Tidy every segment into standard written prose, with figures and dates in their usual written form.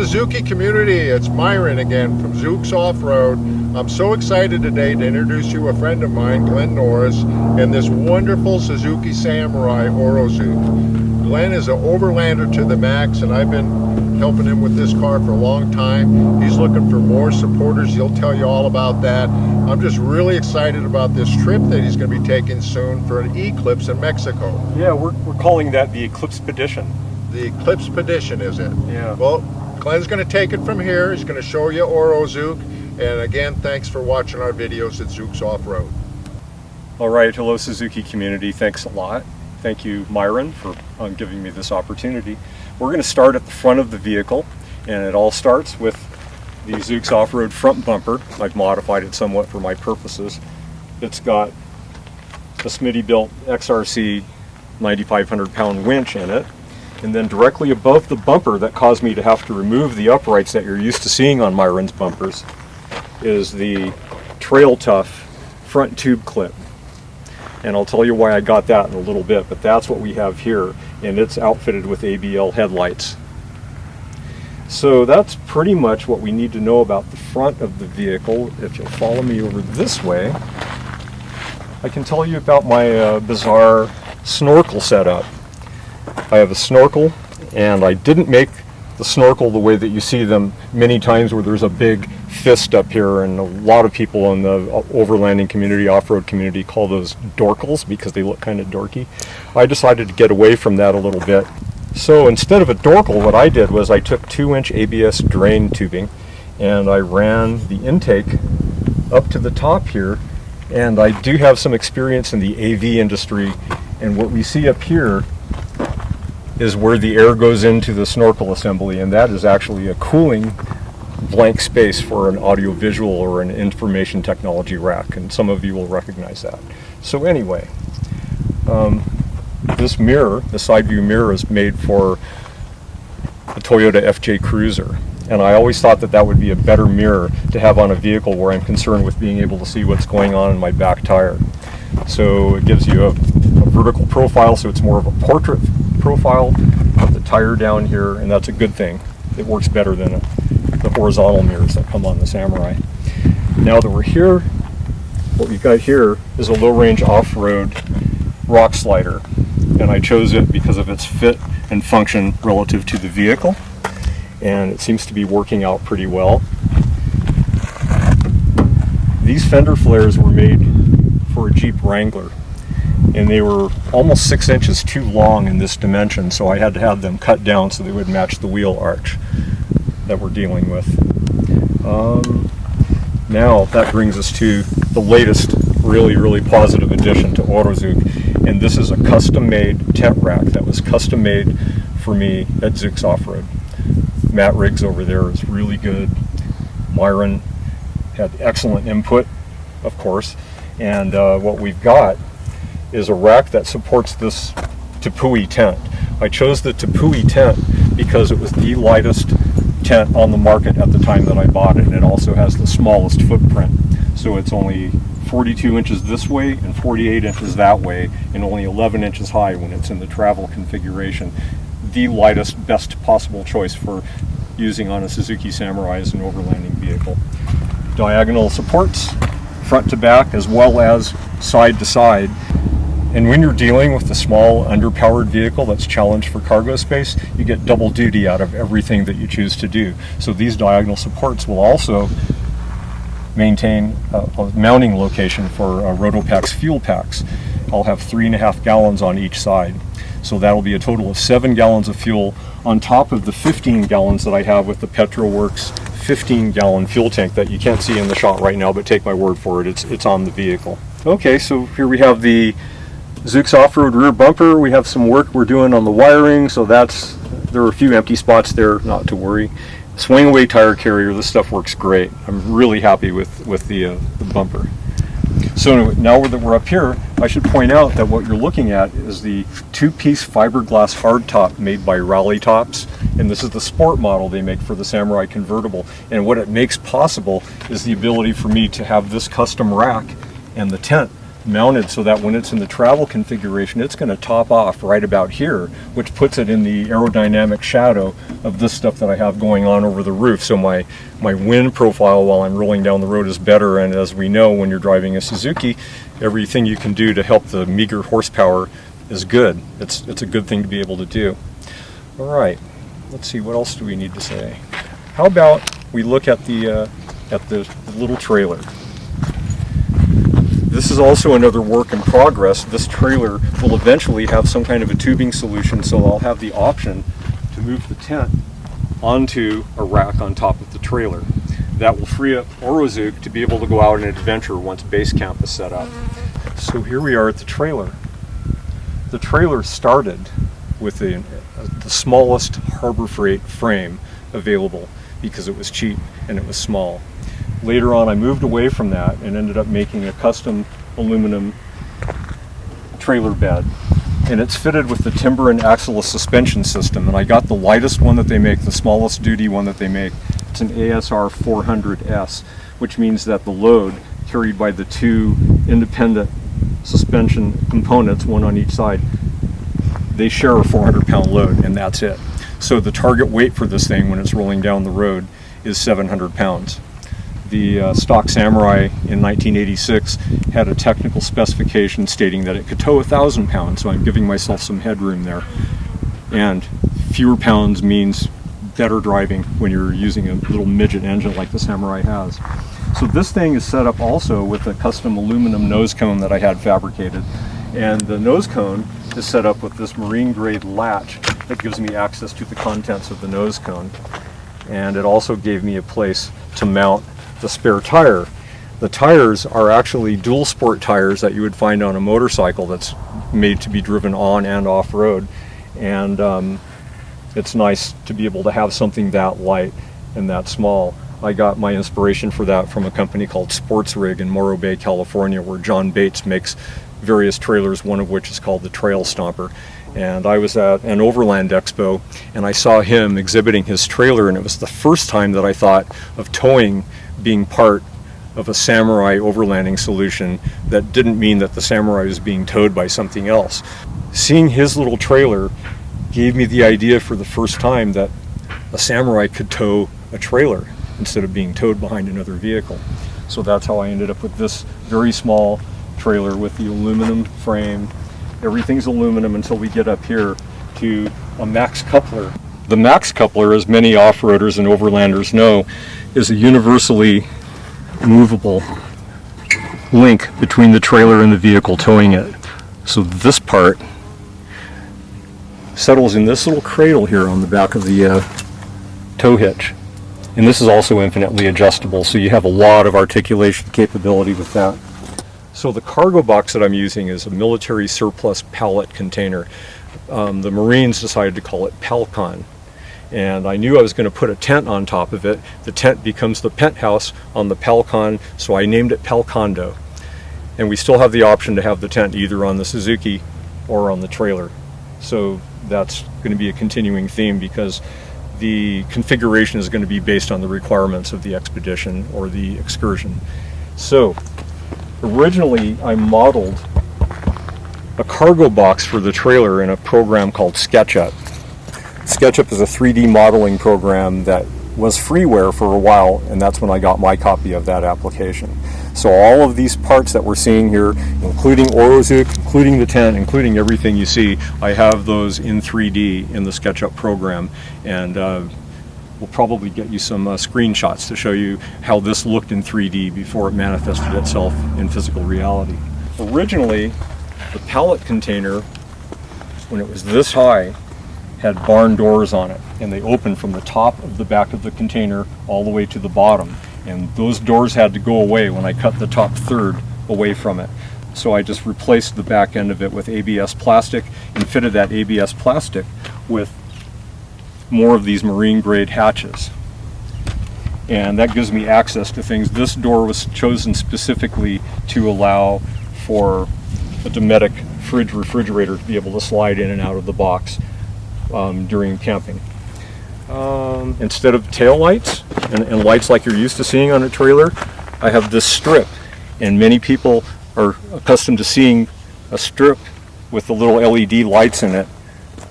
Suzuki community, it's Myron again from Zuks Off-Road. I'm so excited today to introduce you a friend of mine, Glenn Norris, and this wonderful Suzuki Samurai OROZUK. Glenn is an overlander to the max, and I've been helping him with this car for a long time. He's looking for more supporters. He'll tell you all about that. I'm just really excited about this trip that he's going to be taking soon for an Eclipse in Mexico. Yeah, we're calling that the Eclipse Expedition. The Eclipse Expedition, is it? Yeah. Well, Glenn's going to take it from here. He's going to show you OROZUK. And again, thanks for watching our videos at Zuks Off-Road. All right, hello Suzuki community. Thanks a lot. Thank you, Myron, for giving me this opportunity. We're going to start at the front of the vehicle, and it all starts with the Zuks Off-Road front bumper. I've modified it somewhat for my purposes. It's got the Smitty-built XRC 9,500 pound winch in it. And then directly above the bumper that caused me to have to remove the uprights that you're used to seeing on Myron's bumpers is the Trail Tough front tube clip. And I'll tell you why I got that in a little bit, but that's what we have here, and it's outfitted with ABL headlights. So that's pretty much what we need to know about the front of the vehicle. If you'll follow me over this way, I can tell you about my bizarre snorkel setup. I have a snorkel, and I didn't make the snorkel the way that you see them many times where there's a big fist up here, and a lot of people in the overlanding community, off-road community, call those dorkles because they look kind of dorky. I decided to get away from that a little bit. So instead of a dorkle, what I did was I took 2-inch ABS drain tubing and I ran the intake up to the top here, and I do have some experience in the AV industry, and what we see up here is where the air goes into the snorkel assembly, and that is actually a cooling blank space for an audiovisual or an information technology rack, and some of you will recognize that. So anyway, this mirror, the side view mirror, is made for the Toyota FJ Cruiser, and I always thought that that would be a better mirror to have on a vehicle where I'm concerned with being able to see what's going on in my back tire. So it gives you a vertical profile, so it's more of a portrait profile of the tire down here, and that's a good thing. It works better than the horizontal mirrors that come on the Samurai. Now that we're here, what we've got here is a low-range off-road rock slider, and I chose it because of its fit and function relative to the vehicle, and it seems to be working out pretty well. These fender flares were made for a Jeep Wrangler, and they were almost 6 inches too long in this dimension, so I had to have them cut down so they would match the wheel arch that we're dealing with. Now that brings us to the latest really positive addition to OROZUK, and this is a custom-made tent rack that was custom-made for me at Zuks Off-Road. Matt Riggs over there is really good. Myron had excellent input, of course, and what we've got is a rack that supports this Tepui tent. I chose the Tepui tent because it was the lightest tent on the market at the time that I bought it, and it also has the smallest footprint. So it's only 42 inches this way and 48 inches that way, and only 11 inches high when it's in the travel configuration. The lightest, best possible choice for using on a Suzuki Samurai as an overlanding vehicle. Diagonal supports, front to back as well as side to side. And when you're dealing with a small underpowered vehicle that's challenged for cargo space, you get double duty out of everything that you choose to do. So these diagonal supports will also maintain a mounting location for Rotopack's fuel packs. I'll have 3.5 gallons on each side. So that'll be a total of 7 gallons of fuel on top of the 15 gallons that I have with the Petroworks 15-gallon fuel tank that you can't see in the shot right now, but take my word for it, it's on the vehicle. Okay, so here we have the Zuks Off-Road rear bumper. We have some work we're doing on the wiring, so there are a few empty spots there, not to worry. Swing away tire carrier, this stuff works great. I'm really happy with the bumper. So now that we're up here, I should point out that what you're looking at is the 2-piece fiberglass hardtop made by Rally Tops, and this is the sport model they make for the Samurai convertible. And what it makes possible is the ability for me to have this custom rack and the tent mounted so that when it's in the travel configuration, it's going to top off right about here, which puts it in the aerodynamic shadow of this stuff that I have going on over the roof. So my wind profile while I'm rolling down the road is better, and as we know, when you're driving a Suzuki, everything you can do to help the meager horsepower is good. It's a good thing to be able to do. All right, let's see, what else do we need to say? How about we look at the little trailer. This is also another work in progress. This trailer will eventually have some kind of a tubing solution, so I'll have the option to move the tent onto a rack on top of the trailer. That will free up OROZUK to be able to go out and adventure once base camp is set up. So here we are at the trailer. The trailer started with the smallest Harbor Freight frame available because it was cheap and it was small. Later on, I moved away from that and ended up making a custom aluminum trailer bed. And it's fitted with the timber and axle suspension system. And I got the lightest one that they make, the smallest duty one that they make. It's an ASR 400S, which means that the load carried by the two independent suspension components, one on each side, they share a 400-pound load, and that's it. So the target weight for this thing when it's rolling down the road is 700 pounds. The stock Samurai in 1986 had a technical specification stating that it could tow 1,000 pounds, so I'm giving myself some headroom there. And fewer pounds means better driving when you're using a little midget engine like the Samurai has. So this thing is set up also with a custom aluminum nose cone that I had fabricated. And the nose cone is set up with this marine grade latch that gives me access to the contents of the nose cone. And it also gave me a place to mount the spare tire. The tires are actually dual sport tires that you would find on a motorcycle that's made to be driven on and off road. And it's nice to be able to have something that light and that small. I got my inspiration for that from a company called Sports Rig in Morro Bay, California, where John Bates makes various trailers, one of which is called the Trail Stomper. And I was at an Overland Expo and I saw him exhibiting his trailer, and it was the first time that I thought of towing being part of a Samurai overlanding solution that didn't mean that the Samurai was being towed by something else. Seeing his little trailer gave me the idea for the first time that a Samurai could tow a trailer instead of being towed behind another vehicle. So that's how I ended up with this very small trailer with the aluminum frame. Everything's aluminum until we get up here to a max coupler. The max coupler, as many off-roaders and overlanders know, is a universally movable link between the trailer and the vehicle towing it. So this part settles in this little cradle here on the back of the tow hitch. And this is also infinitely adjustable, so you have a lot of articulation capability with that. So the cargo box that I'm using is a military surplus pallet container. The Marines decided to call it Palcon. And I knew I was going to put a tent on top of it. The tent becomes the penthouse on the Palcon, so I named it Palcondo. And we still have the option to have the tent either on the Suzuki or on the trailer. So that's going to be a continuing theme because the configuration is going to be based on the requirements of the expedition or the excursion. So originally I modeled a cargo box for the trailer in a program called SketchUp. SketchUp is a 3D modeling program that was freeware for a while, and that's when I got my copy of that application. So all of these parts that we're seeing here, including OROZUK, including the tent, including everything you see, I have those in 3D in the SketchUp program, and we'll probably get you some screenshots to show you how this looked in 3D before it manifested itself in physical reality. Originally, the pallet container, when it was this high, had barn doors on it, and they opened from the top of the back of the container all the way to the bottom, and those doors had to go away when I cut the top third away from it. So I just replaced the back end of it with ABS plastic and fitted that ABS plastic with more of these marine grade hatches, and that gives me access to things. This door was chosen specifically to allow for a Dometic fridge refrigerator to be able to slide in and out of the box during camping. Instead of tail lights and lights like you're used to seeing on a trailer, I have this strip, and many people are accustomed to seeing a strip with the little LED lights in it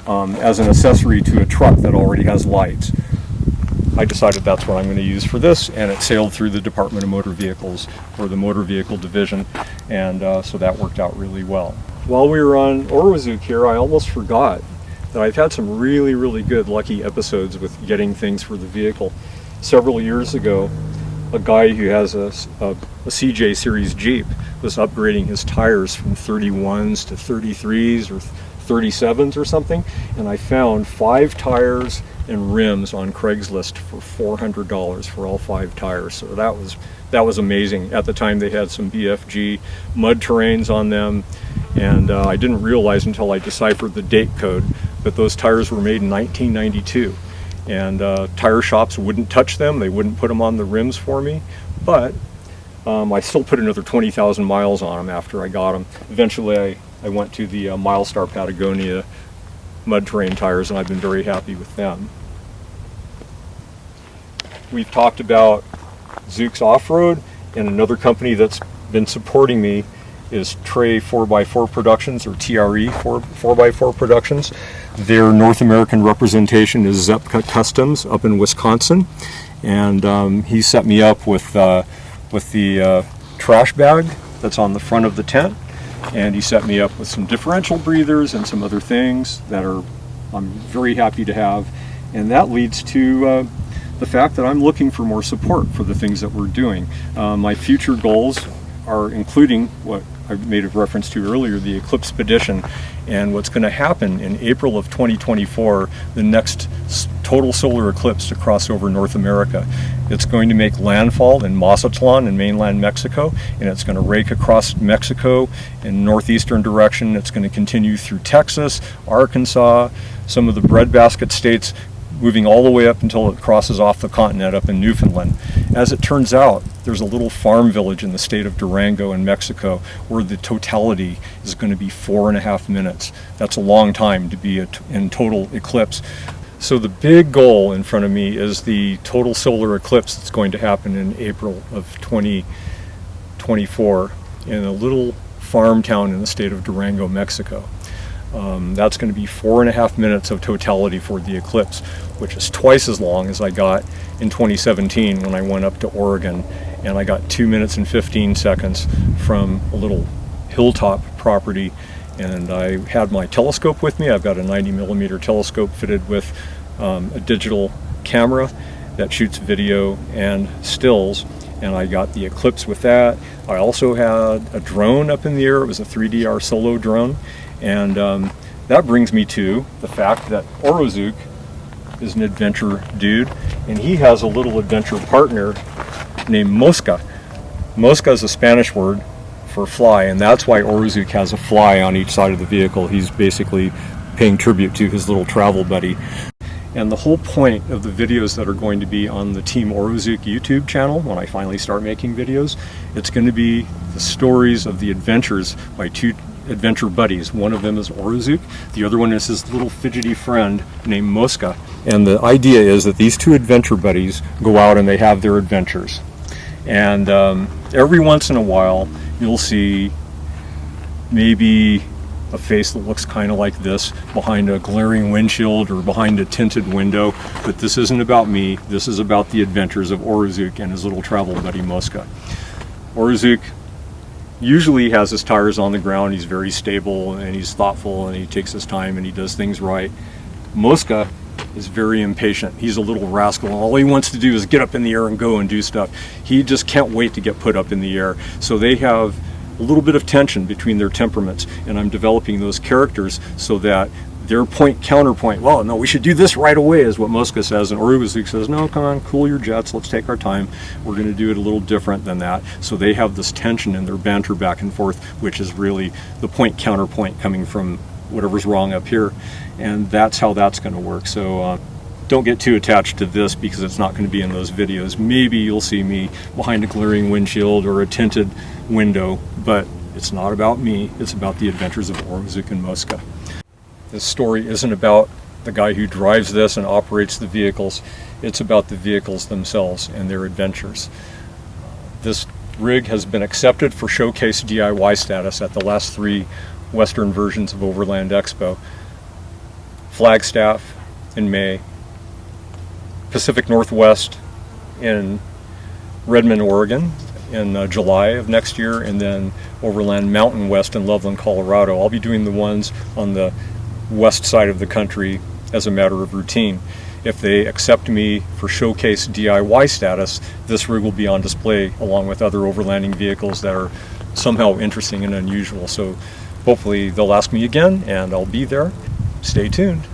as an accessory to a truck that already has lights. I decided that's what I'm going to use for this, and it sailed through the Department of Motor Vehicles, or the Motor Vehicle Division, and so that worked out really well. While we were on OROZUK here, I almost forgot that I've had some really, really good lucky episodes with getting things for the vehicle. Several years ago, a guy who has a CJ Series Jeep was upgrading his tires from 31s to 33s or 37s or something, and I found 5 tires and rims on Craigslist for $400 for all 5 tires. So that was amazing. At the time they had some BFG mud terrains on them, and I didn't realize until I deciphered the date code, but those tires were made in 1992. And tire shops wouldn't touch them. They wouldn't put them on the rims for me, but I still put another 20,000 miles on them after I got them. Eventually I went to the Milestar Patagonia mud terrain tires, and I've been very happy with them. We've talked about Zuks Off-Road, and another company that's been supporting me is Trey 4x4 Productions, or TRE 4x4 Productions. Their North American representation is Zepka Customs up in Wisconsin, and he set me up with the trash bag that's on the front of the tent, and he set me up with some differential breathers and some other things that I'm very happy to have, and that leads to the fact that I'm looking for more support for the things that we're doing. My future goals are including what I made a reference to earlier, the Eclipse Expedition, and what's going to happen in April of 2024, the next total solar eclipse to cross over North America. It's going to make landfall in Mazatlan in mainland Mexico, and it's going to rake across Mexico in northeastern direction. It's going to continue through Texas, Arkansas, some of the breadbasket states, moving all the way up until it crosses off the continent up in Newfoundland. As it turns out, there's a little farm village in the state of Durango in Mexico where the totality is going to be 4.5 minutes. That's a long time to be in total eclipse. So the big goal in front of me is the total solar eclipse that's going to happen in April of 2024 in a little farm town in the state of Durango, Mexico. That's going to be 4.5 minutes of totality for the eclipse, which is twice as long as I got in 2017 when I went up to Oregon, and I got 2 minutes and 15 seconds from a little hilltop property. And I had my telescope with me. I've got a 90mm telescope fitted with a digital camera that shoots video and stills, and I got the eclipse with that. I also had a drone up in the air. It was a 3DR solo drone. And that brings me to the fact that OROZUK is an adventure dude, and he has a little adventure partner named Mosca. Mosca is a Spanish word for fly, and that's why OROZUK has a fly on each side of the vehicle. He's basically paying tribute to his little travel buddy. And the whole point of the videos that are going to be on the Team OROZUK YouTube channel, when I finally start making videos, it's going to be the stories of the adventures by 2 adventure buddies. One of them is OROZUK, the other one is his little fidgety friend named Mosca. And the idea is that these 2 adventure buddies go out and they have their adventures. And every once in a while you'll see maybe a face that looks kind of like this behind a glaring windshield or behind a tinted window, but this isn't about me. This is about the adventures of OROZUK and his little travel buddy Mosca. OROZUK usually has his tires on the ground. He's very stable and he's thoughtful and he takes his time and he does things right. Mosca is very impatient. He's a little rascal. All he wants to do is get up in the air and go and do stuff. He just can't wait to get put up in the air. So they have a little bit of tension between their temperaments, and I'm developing those characters so that their point counterpoint, well, no, we should do this right away, is what Mosca says, and OROZUK says, no, come on, cool your jets, let's take our time, we're going to do it a little different than that. So they have this tension in their banter back and forth, which is really the point counterpoint coming from whatever's wrong up here, and that's how that's going to work. So don't get too attached to this because it's not going to be in those videos. Maybe you'll see me behind a glaring windshield or a tinted window, but it's not about me, it's about the adventures of OROZUK and Mosca. This story isn't about the guy who drives this and operates the vehicles, it's about the vehicles themselves and their adventures. This rig has been accepted for showcase DIY status at the last 3 Western versions of Overland Expo. Flagstaff in May, Pacific Northwest in Redmond, Oregon in July of next year, and then Overland Mountain West in Loveland, Colorado. I'll be doing the ones on the west side of the country as a matter of routine. If they accept me for showcase DIY status, this rig will be on display along with other overlanding vehicles that are somehow interesting and unusual. So hopefully they'll ask me again and I'll be there. Stay tuned.